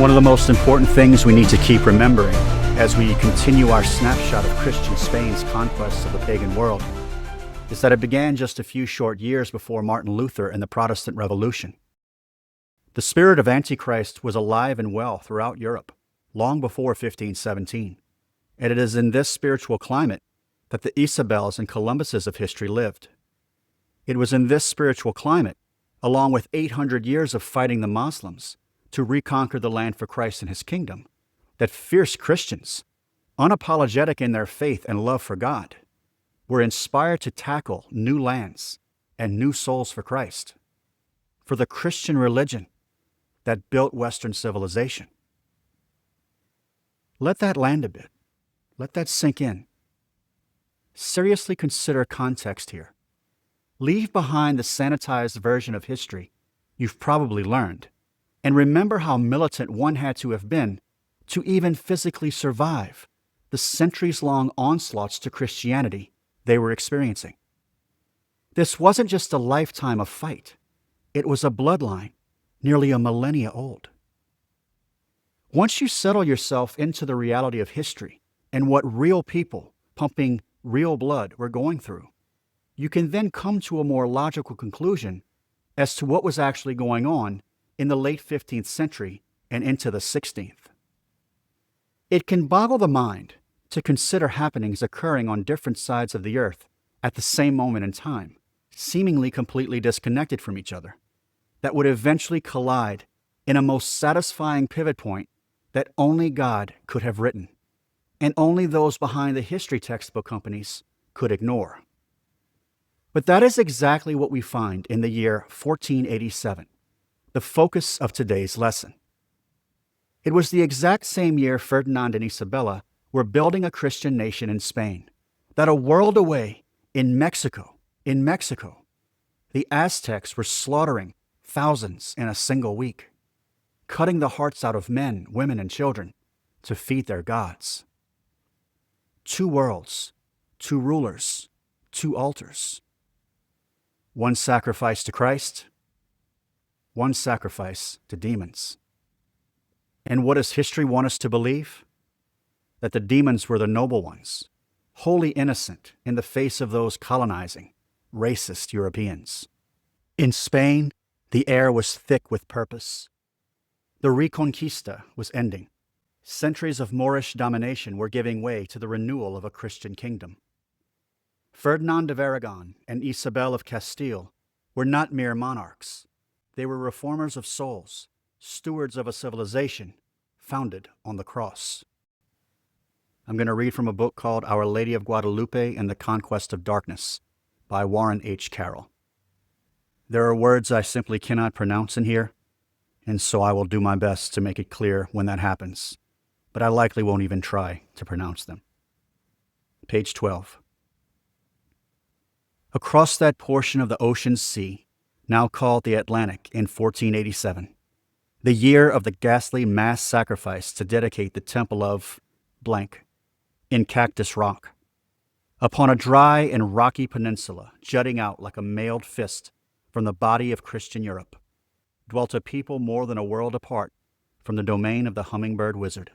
One of the most important things we need to keep remembering as we continue our snapshot of Christian Spain's conquest of the pagan world is that it began just a few short years before Martin Luther and the Protestant Revolution. The spirit of Antichrist was alive and well throughout Europe long before 1517, and it is in this spiritual climate that the Isabels and Columbuses of history lived. It was in this spiritual climate, along with 800 years of fighting the Muslims to reconquer the land for Christ and his kingdom, that fierce Christians, unapologetic in their faith and love for God, were inspired to tackle new lands and new souls for Christ, for the Christian religion that built Western civilization. Let that land a bit. Let that sink in. Seriously consider context here. Leave behind the sanitized version of history you've probably learned, and remember how militant one had to have been to even physically survive the centuries-long onslaughts to Christianity they were experiencing. This wasn't just a lifetime of fight. It was a bloodline nearly a millennia old. Once you settle yourself into the reality of history and what real people pumping real blood were going through, you can then come to a more logical conclusion as to what was actually going on in the late 15th century and into the 16th. It can boggle the mind to consider happenings occurring on different sides of the earth at the same moment in time, seemingly completely disconnected from each other, that would eventually collide in a most satisfying pivot point that only God could have written, and only those behind the history textbook companies could ignore. But that is exactly what we find in the year 1487, the focus of today's lesson. It was the exact same year Ferdinand and Isabella were building a Christian nation in Spain, that a world away in Mexico, the Aztecs were slaughtering thousands in a single week, cutting the hearts out of men, women, and children to feed their gods. 2 worlds, 2 rulers, 2 altars. 1 sacrifice to Christ, 1 sacrifice to demons. And what does history want us to believe? That the demons were the noble ones, wholly innocent in the face of those colonizing, racist Europeans. In Spain, the air was thick with purpose. The Reconquista was ending. Centuries of Moorish domination were giving way to the renewal of a Christian kingdom. Ferdinand of Aragon and Isabel of Castile were not mere monarchs. They were reformers of souls, stewards of a civilization founded on the cross. I'm going to read from a book called Our Lady of Guadalupe and the Conquest of Darkness by Warren H. Carroll. There are words I simply cannot pronounce in here, and so I will do my best to make it clear when that happens, but I likely won't even try to pronounce them. Page 12. Across that portion of the ocean sea, now called the Atlantic, in 1487, the year of the ghastly mass sacrifice to dedicate the temple of blank, in Cactus Rock, upon a dry and rocky peninsula jutting out like a mailed fist from the body of Christian Europe, dwelt a people more than a world apart from the domain of the hummingbird wizard.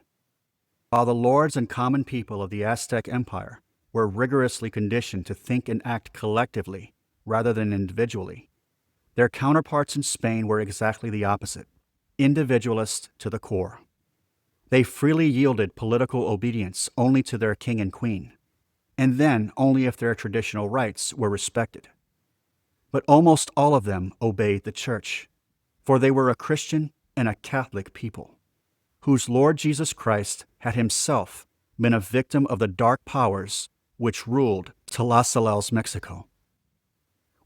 While the lords and common people of the Aztec Empire were rigorously conditioned to think and act collectively rather than individually, their counterparts in Spain were exactly the opposite, individualist to the core. They freely yielded political obedience only to their king and queen, and then only if their traditional rights were respected. But almost all of them obeyed the church, for they were a Christian and a Catholic people, whose Lord Jesus Christ had himself been a victim of the dark powers which ruled Tlaxcala's Mexico.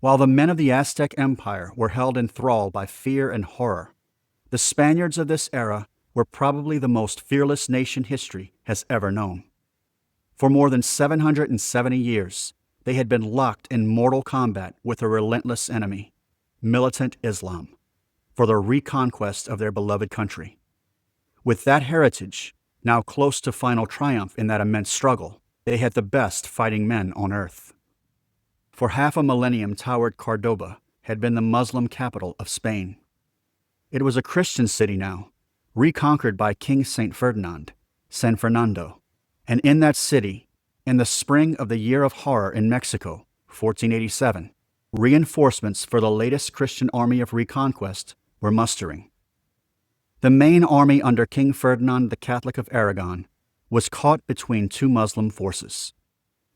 While the men of the Aztec Empire were held in thrall by fear and horror, the Spaniards of this era were probably the most fearless nation history has ever known. For more than 770 years, they had been locked in mortal combat with a relentless enemy, militant Islam, for the reconquest of their beloved country. With that heritage, now close to final triumph in that immense struggle, they had the best fighting men on earth. For half a millennium, towered Cordoba had been the Muslim capital of Spain. It was a Christian city now, reconquered by King Saint Ferdinand, San Fernando, and in that city, in the spring of the Year of Horror in Mexico, 1487, reinforcements for the latest Christian army of reconquest were mustering. The main army under King Ferdinand the Catholic of Aragon was caught between two Muslim forces.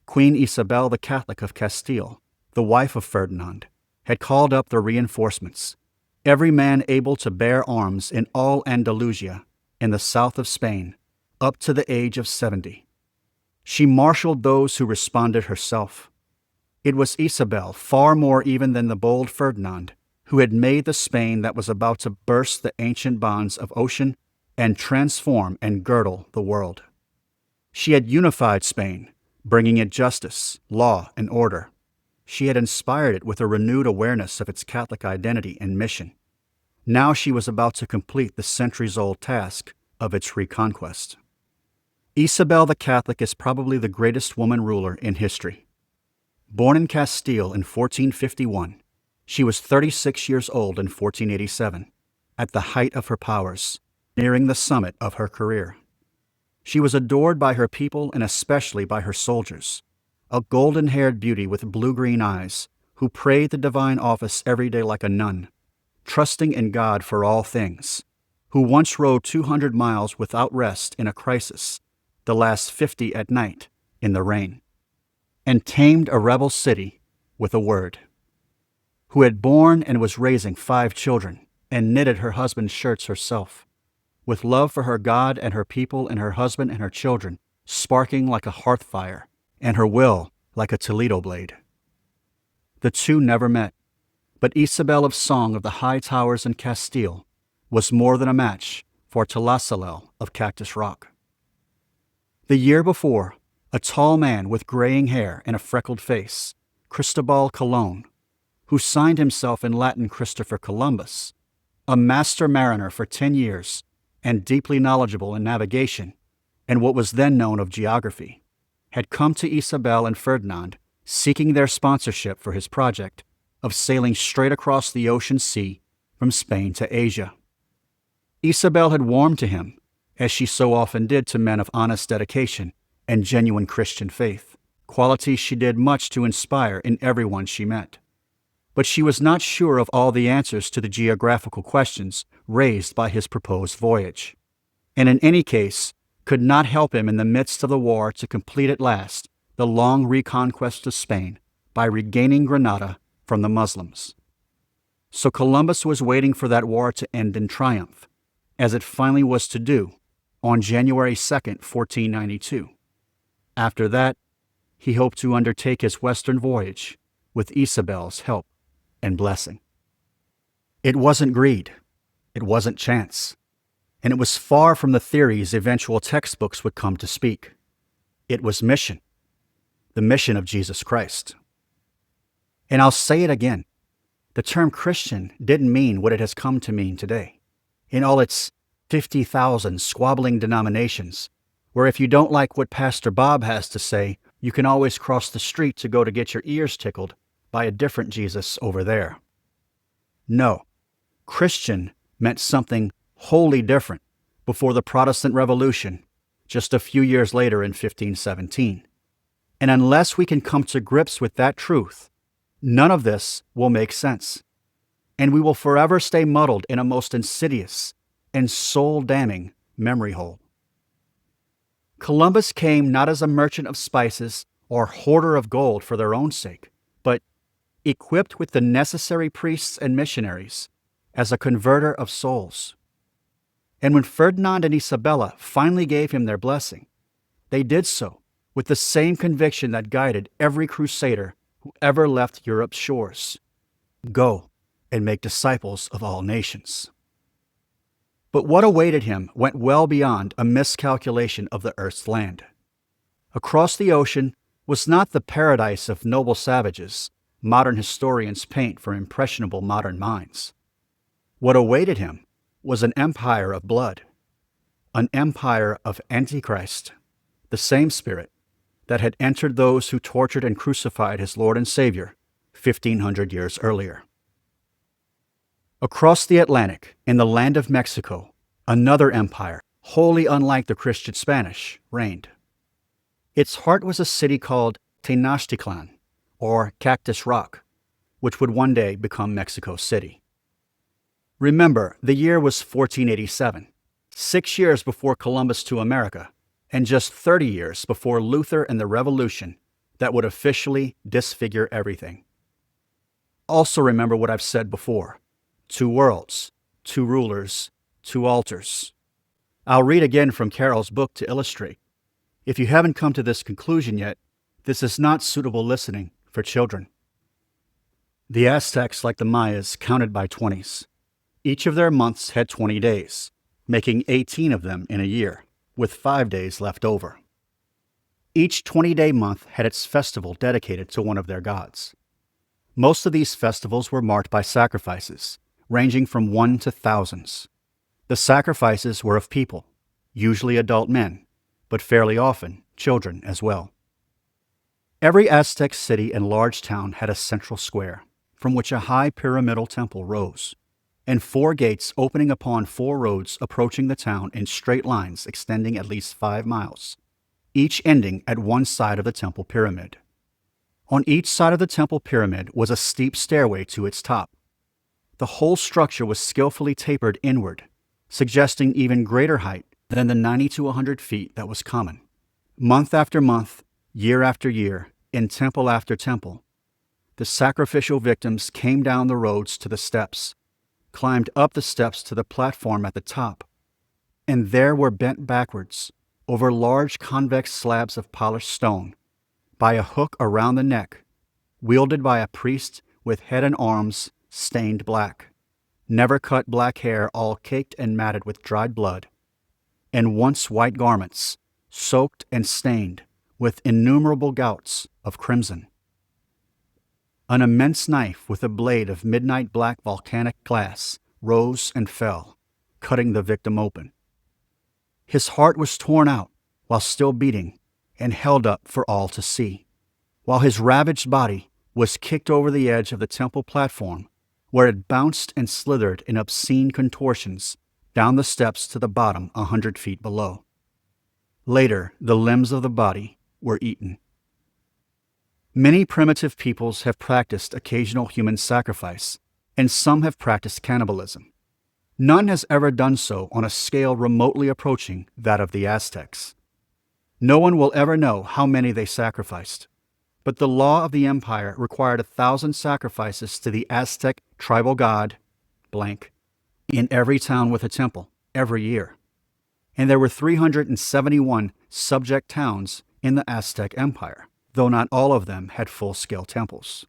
Queen Isabella the Catholic of Castile, the wife of Ferdinand, had called up the reinforcements, every man able to bear arms in all Andalusia, in the south of Spain, up to the age of 70. She marshaled those who responded herself. It was Isabel, far more even than the bold Ferdinand, who had made the Spain that was about to burst the ancient bonds of ocean and transform and girdle the world. She had unified Spain, bringing it justice, law, and order. She had inspired it with a renewed awareness of its Catholic identity and mission. Now she was about to complete the centuries-old task of its reconquest. Isabel the Catholic is probably the greatest woman ruler in history. Born in Castile in 1451, she was 36 years old in 1487, at the height of her powers, nearing the summit of her career. She was adored by her people and especially by her soldiers, a golden-haired beauty with blue-green eyes who prayed the divine office every day like a nun, trusting in God for all things, who once rode 200 miles without rest in a crisis, the last 50 at night in the rain, and tamed a rebel city with a word, who had borne and was raising 5 children and knitted her husband's shirts herself, with love for her God and her people and her husband and her children sparking like a hearth fire, and her will like a Toledo blade. The two never met, but Isabel of Song of the High Towers in Castile was more than a match for Tlasalel of Cactus Rock. The year before, a tall man with graying hair and a freckled face, Cristobal Colon, who signed himself in Latin Christopher Columbus, a master mariner for 10 years and deeply knowledgeable in navigation and what was then known of geography, had come to Isabel and Ferdinand seeking their sponsorship for his project of sailing straight across the ocean sea from Spain to Asia. Isabel had warmed to him, as she so often did to men of honest dedication and genuine Christian faith, qualities she did much to inspire in everyone she met. But she was not sure of all the answers to the geographical questions raised by his proposed voyage, and in any case could not help him in the midst of the war to complete at last the long reconquest of Spain by regaining Granada from the Muslims. So Columbus was waiting for that war to end in triumph, as it finally was to do on January 2nd, 1492. After that, he hoped to undertake his western voyage with Isabel's help and blessing. It wasn't greed, it wasn't chance, and it was far from the theories eventual textbooks would come to speak. It was mission, the mission of Jesus Christ. And I'll say it again, the term Christian didn't mean what it has come to mean today, in all its 50,000 squabbling denominations, where if you don't like what Pastor Bob has to say, you can always cross the street to go to get your ears tickled by a different Jesus over there. No, Christian meant something wholly different before the Protestant Revolution, just a few years later in 1517. And unless we can come to grips with that truth, none of this will make sense, and we will forever stay muddled in a most insidious and soul-damning memory hole. Columbus came not as a merchant of spices or hoarder of gold for their own sake, but equipped with the necessary priests and missionaries as a converter of souls. And when Ferdinand and Isabella finally gave him their blessing, they did so with the same conviction that guided every crusader who ever left Europe's shores: go and make disciples of all nations. But what awaited him went well beyond a miscalculation of the earth's land. Across the ocean was not the paradise of noble savages modern historians paint for impressionable modern minds. What awaited him was an empire of blood, an empire of Antichrist, the same spirit that had entered those who tortured and crucified his Lord and Savior 1,500 years earlier. Across the Atlantic, in the land of Mexico, Another empire, wholly unlike the Christian Spanish, reigned. Its heart was a city called Tenochtitlán, or Cactus Rock, which would one day become Mexico City. Remember, the year was 1487, 6 years before Columbus to America, and just 30 years before Luther and the Revolution that would officially disfigure everything. Also remember what I've said before: 2 worlds, 2 rulers, 2 altars. I'll read again from Carroll's book to illustrate. If you haven't come to this conclusion yet, this is not suitable listening for children. The Aztecs, like the Mayas, counted by 20s. Each of their months had 20 days, making 18 of them in a year, with 5 days left over. Each 20-day month had its festival dedicated to one of their gods. Most of these festivals were marked by sacrifices, ranging from 1 to thousands. The sacrifices were of people, usually adult men, but fairly often children as well. Every Aztec city and large town had a central square, from which a high pyramidal temple rose, and 4 gates opening upon 4 roads approaching the town in straight lines extending at least 5 miles, each ending at one side of the temple pyramid. On each side of the temple pyramid was a steep stairway to its top. The whole structure was skillfully tapered inward, suggesting even greater height than the 90 to 100 feet that was common. Month after month, year after year, in temple after temple, the sacrificial victims came down the roads to the steps, climbed up the steps to the platform at the top, and there were bent backwards over large convex slabs of polished stone, by a hook around the neck, wielded by a priest with head and arms stained black, never cut black hair all caked and matted with dried blood, and once white garments, soaked and stained with innumerable gouts of crimson. An immense knife with a blade of midnight black volcanic glass rose and fell, cutting the victim open. His heart was torn out while still beating and held up for all to see, while his ravaged body was kicked over the edge of the temple platform, where it bounced and slithered in obscene contortions down the steps to the bottom 100 feet below. Later, the limbs of the body were eaten. Many primitive peoples have practiced occasional human sacrifice, and some have practiced cannibalism. None has ever done so on a scale remotely approaching that of the Aztecs. No one will ever know how many they sacrificed, but the law of the empire required 1,000 sacrifices to the Aztec tribal god, blank, in every town with a temple, every year. And there were 371 subject towns in the Aztec Empire, though not all of them had full-scale temples.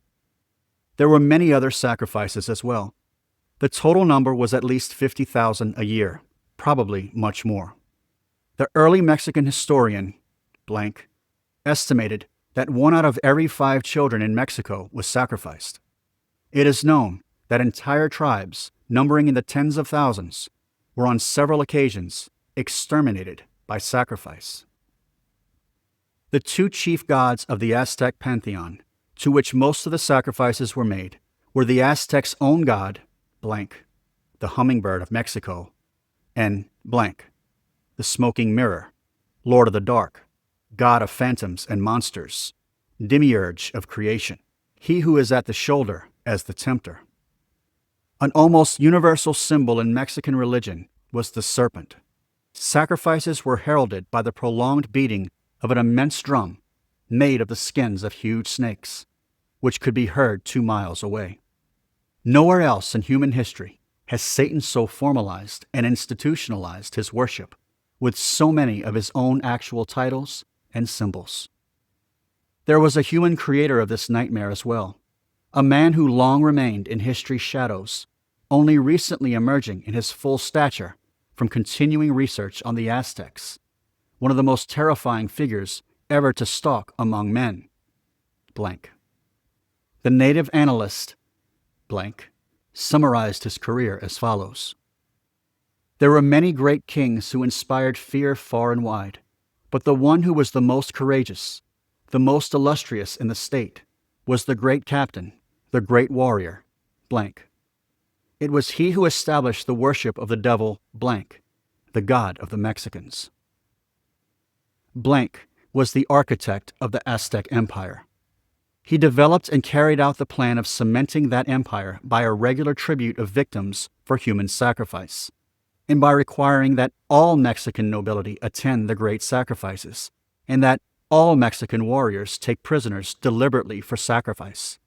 There were many other sacrifices as well. The total number was at least 50,000 a year, probably much more. The early Mexican historian, blank, estimated that 1 out of every 5 children in Mexico was sacrificed. It is known that entire tribes, numbering in the tens of thousands, were on several occasions exterminated by sacrifice. The 2 chief gods of the Aztec pantheon, to which most of the sacrifices were made, were the Aztecs' own god, blank, the hummingbird of Mexico, and blank, the smoking mirror, lord of the dark, god of phantoms and monsters, demiurge of creation, he who is at the shoulder as the tempter. An almost universal symbol in Mexican religion was the serpent. Sacrifices were heralded by the prolonged beating of an immense drum made of the skins of huge snakes, which could be heard 2 miles away. Nowhere else in human history has Satan so formalized and institutionalized his worship, with so many of his own actual titles and symbols. There was a human creator of this nightmare as well, a man who long remained in history's shadows, only recently emerging in his full stature from continuing research on the Aztecs, one of the most terrifying figures ever to stalk among men, blank. The native analyst, blank, summarized his career as follows. There were many great kings who inspired fear far and wide, but the one who was the most courageous, the most illustrious in the state, was the great captain, the great warrior, blank. It was he who established the worship of the devil, blank, the god of the Mexicans. Blanc was the architect of the Aztec Empire. He developed and carried out the plan of cementing that empire by a regular tribute of victims for human sacrifice, and by requiring that all Mexican nobility attend the great sacrifices, and that all Mexican warriors take prisoners deliberately for sacrifice.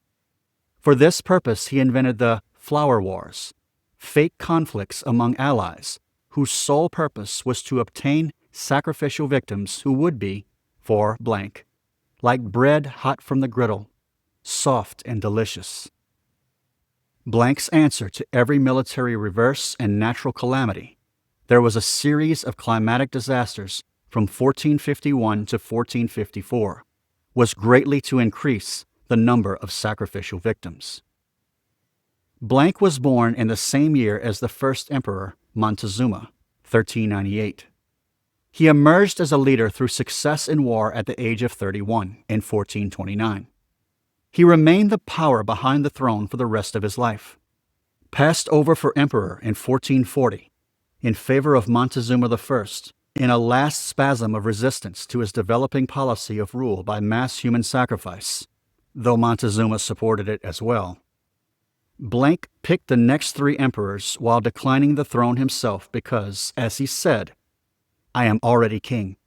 For this purpose, he invented the flower wars, fake conflicts among allies, whose sole purpose was to obtain sacrificial victims who would be, for Blanc, like bread hot from the griddle, soft and delicious. Blanc's answer to every military reverse and natural calamity, there was a series of climatic disasters from 1451 to 1454, was greatly to increase the number of sacrificial victims. Blanc was born in the same year as the first emperor, Montezuma, 1398. He emerged as a leader through success in war at the age of 31 in 1429. He remained the power behind the throne for the rest of his life. Passed over for emperor in 1440 in favor of Montezuma I in a last spasm of resistance to his developing policy of rule by mass human sacrifice, though Montezuma supported it as well. Blanc picked the next 3 emperors while declining the throne himself because, as he said, "I am already king."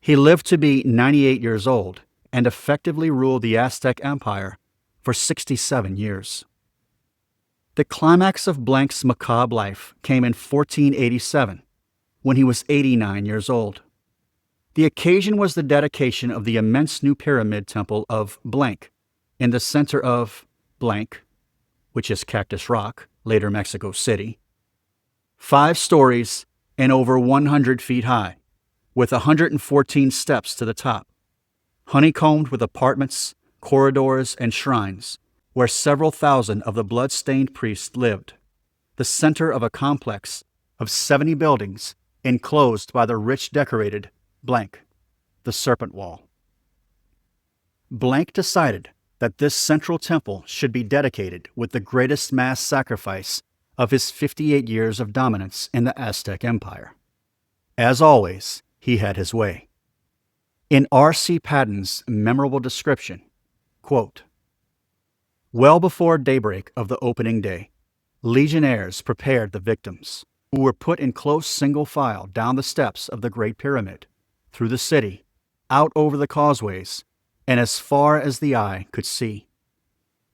He lived to be 98 years old and effectively ruled the Aztec Empire for 67 years. The climax of Blanc's macabre life came in 1487, when he was 89 years old. The occasion was the dedication of the immense new pyramid temple of Blanc in the center of Blanc, which is Cactus Rock, later Mexico City, 5 stories and over 100 feet high, with 114 steps to the top, honeycombed with apartments, corridors, and shrines, where several thousand of the blood-stained priests lived, the center of a complex of 70 buildings enclosed by the rich decorated Blanc, the Serpent Wall. Blanc decided that this central temple should be dedicated with the greatest mass sacrifice of his 58 years of dominance in the Aztec Empire. As always, he had his way. In R.C. Patton's memorable description, quote, "Well before daybreak of the opening day, legionnaires prepared the victims, who were put in close single file down the steps of the Great Pyramid, through the city, out over the causeways, and as far as the eye could see.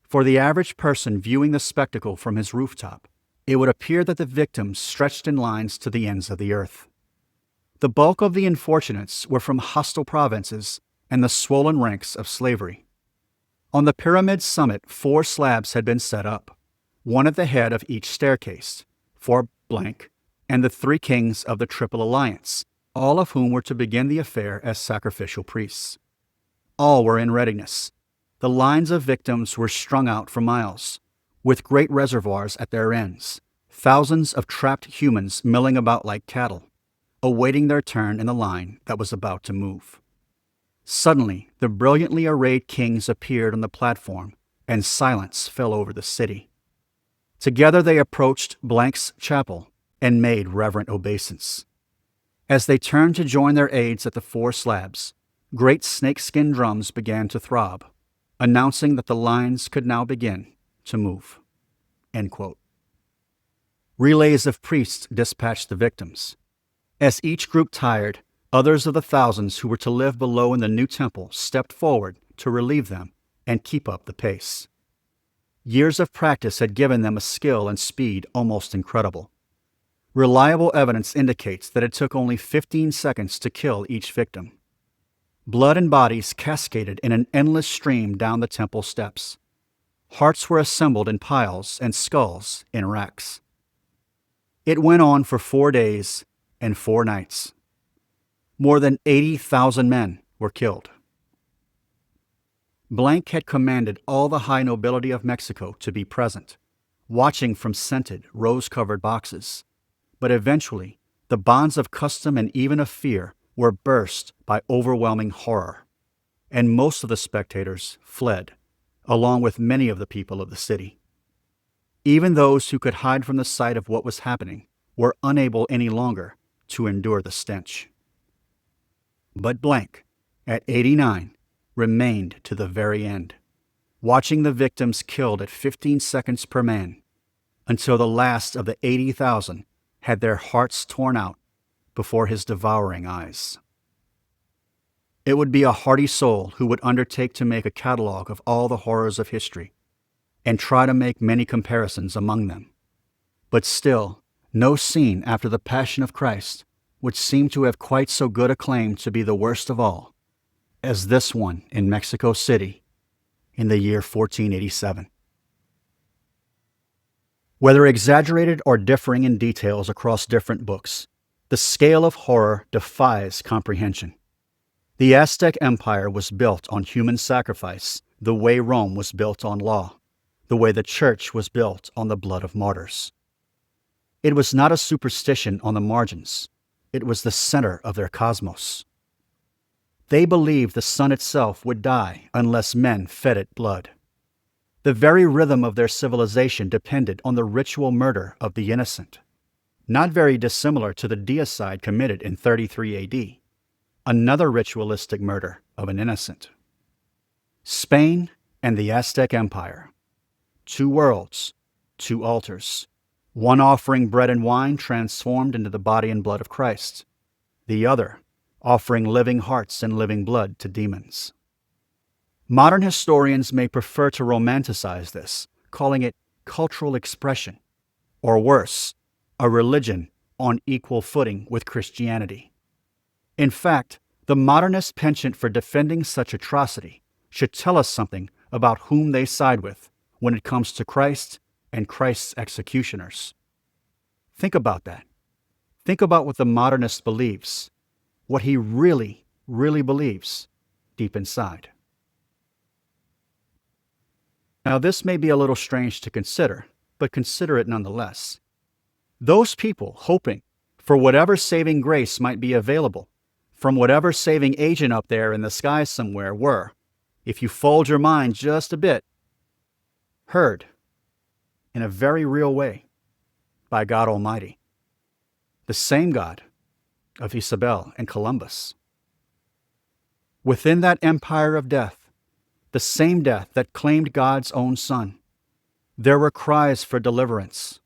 For the average person viewing the spectacle from his rooftop, it would appear that the victims stretched in lines to the ends of the earth. The bulk of the unfortunates were from hostile provinces and the swollen ranks of slavery. On the pyramid's summit 4 slabs had been set up, one at the head of each staircase, for Blanc and the 3 kings of the Triple Alliance, all of whom were to begin the affair as sacrificial priests. All were in readiness. The lines of victims were strung out for miles, with great reservoirs at their ends, thousands of trapped humans milling about like cattle, awaiting their turn in the line that was about to move. Suddenly, the brilliantly arrayed kings appeared on the platform, and silence fell over the city. Together they approached Blanc's chapel and made reverent obeisance. As they turned to join their aides at the 4 slabs, great snakeskin drums began to throb, announcing that the lines could now begin to move." End quote. Relays of priests dispatched the victims. As each group tired, others of the thousands who were to live below in the new temple stepped forward to relieve them and keep up the pace. Years of practice had given them a skill and speed almost incredible. Reliable evidence indicates that it took only 15 seconds to kill each victim. Blood and bodies cascaded in an endless stream down the temple steps. Hearts were assembled in piles and skulls in racks. It went on for 4 days and 4 nights. More than 80,000 men were killed. Blanc had commanded all the high nobility of Mexico to be present, watching from scented, rose-covered boxes. But eventually, the bonds of custom and even of fear were burst by overwhelming horror, and most of the spectators fled, along with many of the people of the city. Even those who could hide from the sight of what was happening were unable any longer to endure the stench. But blank, at 89, remained to the very end, watching the victims killed at 15 seconds per man, until the last of the 80,000 had their hearts torn out before his devouring eyes. It would be a hardy soul who would undertake to make a catalog of all the horrors of history, and try to make many comparisons among them. But still, no scene after the Passion of Christ would seem to have quite so good a claim to be the worst of all as this one in Mexico City in the year 1487. Whether exaggerated or differing in details across different books, the scale of horror defies comprehension. The Aztec Empire was built on human sacrifice the way Rome was built on law, the way the Church was built on the blood of martyrs. It was not a superstition on the margins. It was the center of their cosmos. They believed the sun itself would die unless men fed it blood. The very rhythm of their civilization depended on the ritual murder of the innocent, not very dissimilar to the deicide committed in 33 AD, another ritualistic murder of an innocent. Spain and the Aztec Empire. Two worlds, two altars, one offering bread and wine transformed into the body and blood of Christ, the other offering living hearts and living blood to demons. Modern historians may prefer to romanticize this, calling it cultural expression, or worse, a religion on equal footing with Christianity. In fact, the modernist penchant for defending such atrocity should tell us something about whom they side with when it comes to Christ and Christ's executioners. Think about that. Think about what the modernist believes, what he really, really believes deep inside. Now, this may be a little strange to consider, but consider it nonetheless. Those people hoping for whatever saving grace might be available from whatever saving agent up there in the sky somewhere were, if you fold your mind just a bit, heard in a very real way by God Almighty, the same God of Isabel and Columbus. Within that empire of death, the same death that claimed God's own Son, there were cries for deliverance,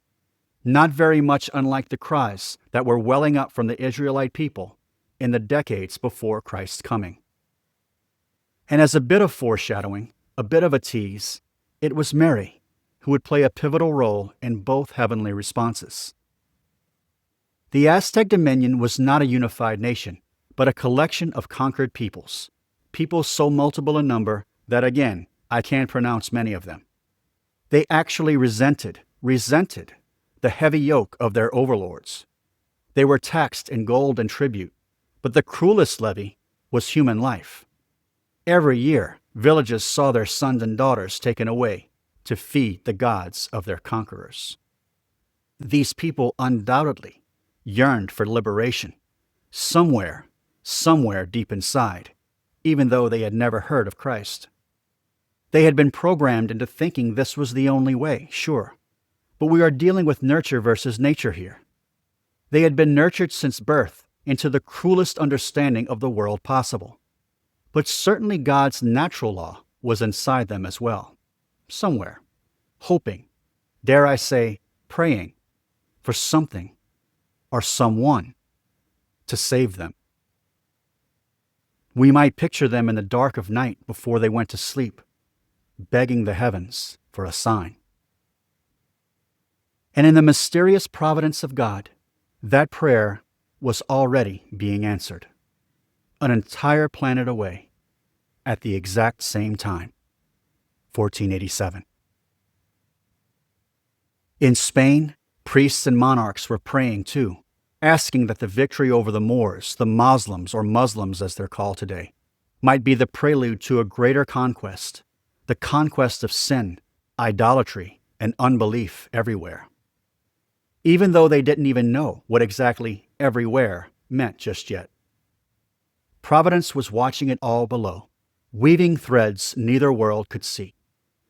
not very much unlike the cries that were welling up from the Israelite people in the decades before Christ's coming. And as a bit of foreshadowing, a bit of a tease, it was Mary who would play a pivotal role in both heavenly responses. The Aztec dominion was not a unified nation, but a collection of conquered peoples, peoples so multiple in number that, again, I can't pronounce many of them. They actually resented the heavy yoke of their overlords. They were taxed in gold and tribute, but the cruelest levy was human life. Every year, villages saw their sons and daughters taken away to feed the gods of their conquerors. These people undoubtedly yearned for liberation, somewhere deep inside, even though they had never heard of Christ. They had been programmed into thinking this was the only way, sure, but we are dealing with nurture versus nature here. They had been nurtured since birth into the cruelest understanding of the world possible. But certainly God's natural law was inside them as well, somewhere, hoping, dare I say, praying for something or someone to save them. We might picture them in the dark of night before they went to sleep, begging the heavens for a sign. And in the mysterious providence of God, that prayer was already being answered, an entire planet away, at the exact same time, 1487. In Spain, priests and monarchs were praying too, asking that the victory over the Moors, the Muslims, or Muslims as they're called today, might be the prelude to a greater conquest, the conquest of sin, idolatry, and unbelief everywhere. Even though they didn't even know what exactly everywhere meant just yet. Providence was watching it all below, weaving threads neither world could see.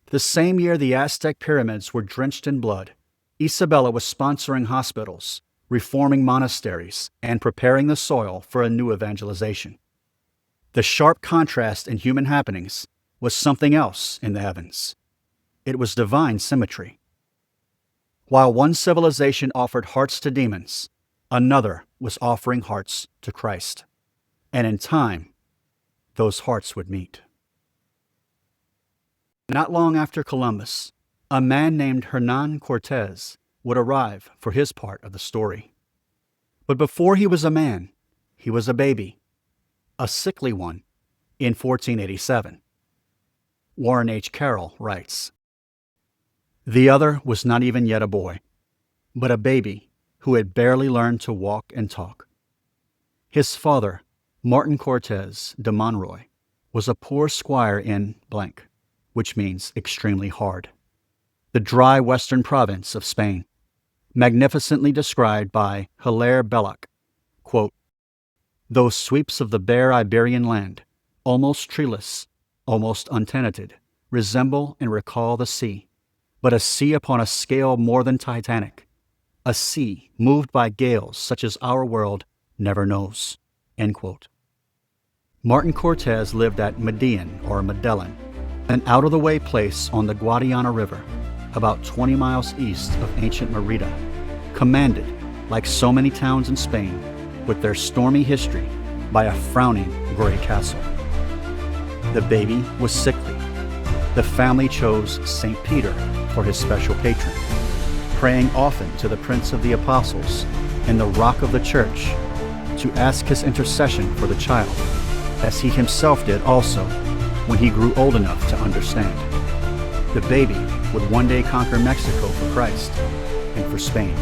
The same year the Aztec pyramids were drenched in blood, Isabella was sponsoring hospitals, reforming monasteries, and preparing the soil for a new evangelization. The sharp contrast in human happenings was something else in the heavens. It was divine symmetry. While one civilization offered hearts to demons, another was offering hearts to Christ. And in time, those hearts would meet. Not long after Columbus, a man named Hernán Cortés would arrive for his part of the story. But before he was a man, he was a baby, a sickly one, in 1487. Warren H. Carroll writes, "The other was not even yet a boy, but a baby who had barely learned to walk and talk. His father, Martin Cortés de Monroy, was a poor squire in blank, which means extremely hard, the dry western province of Spain, magnificently described by Hilaire Belloc, quote, "Those sweeps of the bare Iberian land, almost treeless, almost untenanted, resemble and recall the sea, but a sea upon a scale more than titanic, a sea moved by gales such as our world never knows." End quote. Martin Cortés lived at Medellin or Medellin, an out-of-the-way place on the Guadiana River, about 20 miles east of ancient Merida, commanded, like so many towns in Spain, with their stormy history, by a frowning gray castle. The baby was sickly. The family chose St. Peter for his special patron, praying often to the Prince of the Apostles and the Rock of the Church to ask his intercession for the child, as he himself did also when he grew old enough to understand. The baby would one day conquer Mexico for Christ and for Spain.